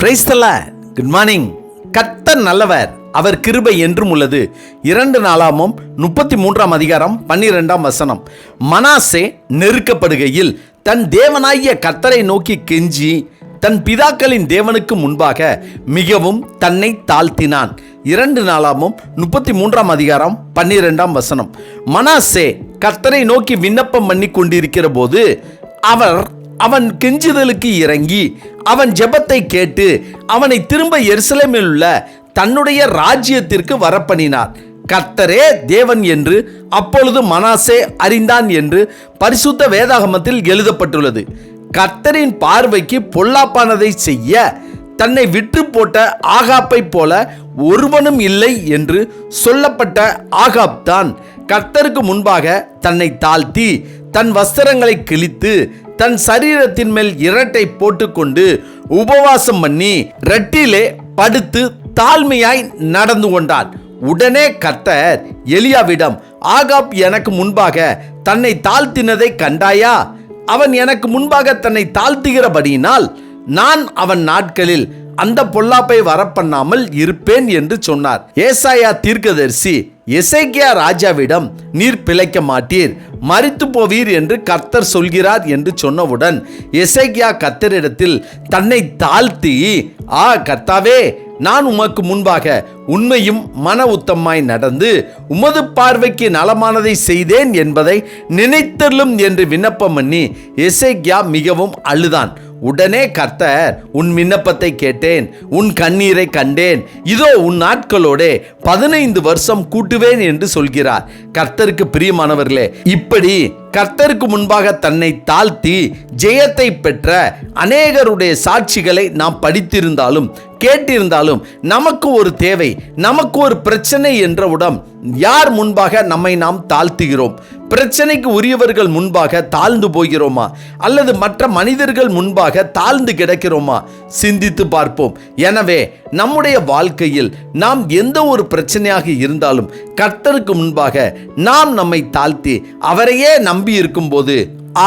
Praise the Lord. Good morning. கர்த்தர் நல்லவர், அவர் கிருபை என்றும் உள்ளது. 2 நாளாகமம் 33 அதிகாரம் 12 மனாசே நெருக்கப்படுகையில் தன் தேவனாகிய கர்த்தரை நோக்கி கெஞ்சி தன் பிதாக்களின் தேவனுக்கு முன்பாக மிகவும் தன்னை தாழ்த்தினான். 2 நாளாகமம் 33 அதிகாரம் 12 மனாசே கர்த்தரை நோக்கி விண்ணப்பம் பண்ணி கொண்டிருக்கிற போது அவன் கெஞ்சுதலுக்கு இறங்கி அவன் ஜெபத்தை கேட்டு அவனை திரும்ப எருசலேமில் உள்ள தன்னுடைய ராஜ்யத்திற்கு வரப்பண்ணினார். கர்த்தரே தேவன் என்று அப்பொழுது மனாசே அறிந்தான் என்று பரிசுத்த வேதாகமத்தில் எழுதப்பட்டுள்ளது. கர்த்தரின் பார்வைக்கு பொல்லாப்பானதை செய்ய தன்னை விற்று போட்ட ஆகாப்பை போல ஒருவனும் இல்லை என்று சொல்லப்பட்ட ஆகாப் தான் கர்த்தருக்கு முன்பாக தன்னை தாழ்த்தி தன் வஸ்திரங்களை கிழித்து தன் சரீரத்தின் மேல் இரட்டை போட்டுக்கொண்டு உபவாசம் பண்ணி ரெட்டிலே படுத்து தாழ்மையாய் நடந்து கொண்டான். உடனே கர்த்தர் எலியாவிடம், ஆகாப் எனக்கு முன்பாக தன்னை தாழ்த்தினதை கண்டாயா? அவன் எனக்கு முன்பாக தன்னை தாழ்த்துகிறபடியினால் நான் அவன் நாட்களில் அந்த பொல்லாப்பை வரப்பண்ணாமல் இருப்பேன் என்று சொன்னார். ஏசாயா தீர்க்கதரிசி எசேக்கியா ராஜாவிடம், நீர் பிழைக்க மாட்டீர், மரித்து போவீர் என்று கர்த்தர் சொல்கிறார் என்று சொன்னவுடன் எசேக்கியா கர்த்தரிடத்தில் தன்னை தாழ்த்தி, கர்த்தாவே, நான் உமக்கு முன்பாக உண்மையும் மன உத்தமாய் நடந்து உமது பார்வைக்கு நலமானதை செய்தேன் என்பதை நினைத்தருளும் என்று விண்ணப்பம் பண்ணி எசேக்கியா மிகவும் அழுதான். உடனே கர்த்தர், உன் விண்ணப்பத்தை கேட்டேன், உன் கண்ணீரை கண்டேன், இதோ உன் நாட்களோடே 15 வருஷம் கூட்டுவேன் என்று சொல்கிறார். கர்த்தருக்கு பிரியமானவர்களே, இப்படி கர்த்தருக்கு முன்பாக தன்னை தாழ்த்தி ஜெயத்தை பெற்ற அநேகருடைய சாட்சிகளை நாம் படித்திருந்தாலும் கேட்டிருந்தாலும் நமக்கு ஒரு தேவை, நமக்கு ஒரு பிரச்சனை என்றவுடன் யார் முன்பாக நம்மை நாம் தாழ்த்துகிறோம்? பிரச்சனைக்கு உரியவர்கள் முன்பாக தாழ்ந்து போகிறோமா, அல்லது மற்ற மனிதர்கள் முன்பாக தாழ்ந்து கிடக்கிறோமா? சிந்தித்து பார்ப்போம். எனவே நம்முடைய வாழ்க்கையில் நாம் எந்த ஒரு பிரச்சனையாக இருந்தாலும் கர்த்தருக்கு முன்பாக நாம் நம்மை தாழ்த்தி அவரையே நம்பி இருக்கும் போது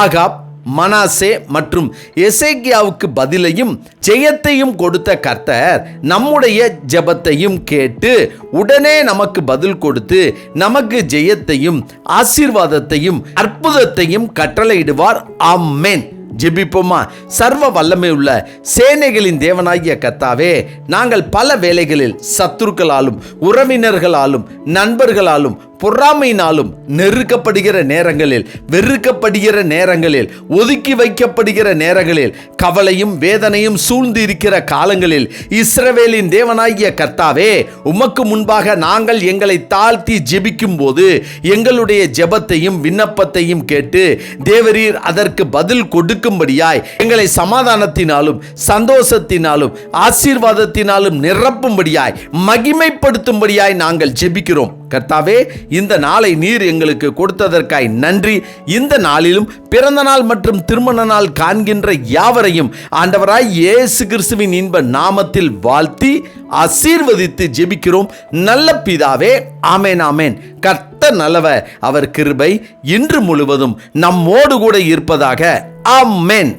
ஆகாப், மனாசே மற்றும் எசேக்கியாவுக்கு பதிலையும் ஜெயத்தையும் கொடுத்த கர்த்தர் நம்முடைய ஜெபத்தையும் கேட்டு உடனே நமக்கு பதில் கொடுத்து நமக்கு ஜெயத்தையும் ஆசீர்வாதத்தையும் அற்புதத்தையும் கட்டளையிடுவார். ஆமென். ஜெபிப்போமா. சர்வ வல்லமை உள்ள சேனைகளின் தேவனாகிய கர்த்தாவே, நாங்கள் பல வேளைகளில் சத்துருக்களாலும் உறவினர்களாலும் நண்பர்களாலும் பொறாமையினாலும் நெருக்கப்படுகிற நேரங்களில், வெறுக்கப்படுகிற நேரங்களில், ஒதுக்கி வைக்கப்படுகிற நேரங்களில், கவலையும் வேதனையும் சூழ்ந்து இருக்கிற காலங்களில் இஸ்ரவேலின் தேவனாகிய கர்த்தாவே, உமக்கு முன்பாக நாங்கள் எங்களை தாழ்த்தி ஜெபிக்கும் போது எங்களுடைய ஜெபத்தையும் விண்ணப்பத்தையும் கேட்டு தேவரீர் அதற்கு பதில் கொடுக்கும்படியாய் எங்களை சமாதானத்தினாலும் சந்தோஷத்தினாலும் ஆசீர்வாதத்தினாலும் நிரப்பும்படியாய் மகிமைப்படுத்தும்படியாய் நாங்கள் ஜெபிக்கிறோம். கர்த்தாவே, இந்த நாளை நீர் எங்களுக்கு கொடுத்ததற்காய் நன்றி. இந்த நாளிலும் பிறந்த நாள் மற்றும் திருமண நாள் காண்கின்ற யாவரையும் ஆண்டவராய் இயேசு கிறிஸ்துவின் இன்ப நாமத்தில் வாழ்த்தி ஆசீர்வதித்து ஜெபிக்கிறோம் நல்ல பிதாவே. ஆமென், ஆமென். கர்த்தர் நல்லவர், அவர் கிருபை இன்று முழுவதும் நம்மோடு கூட இருப்பதாக. ஆமென்.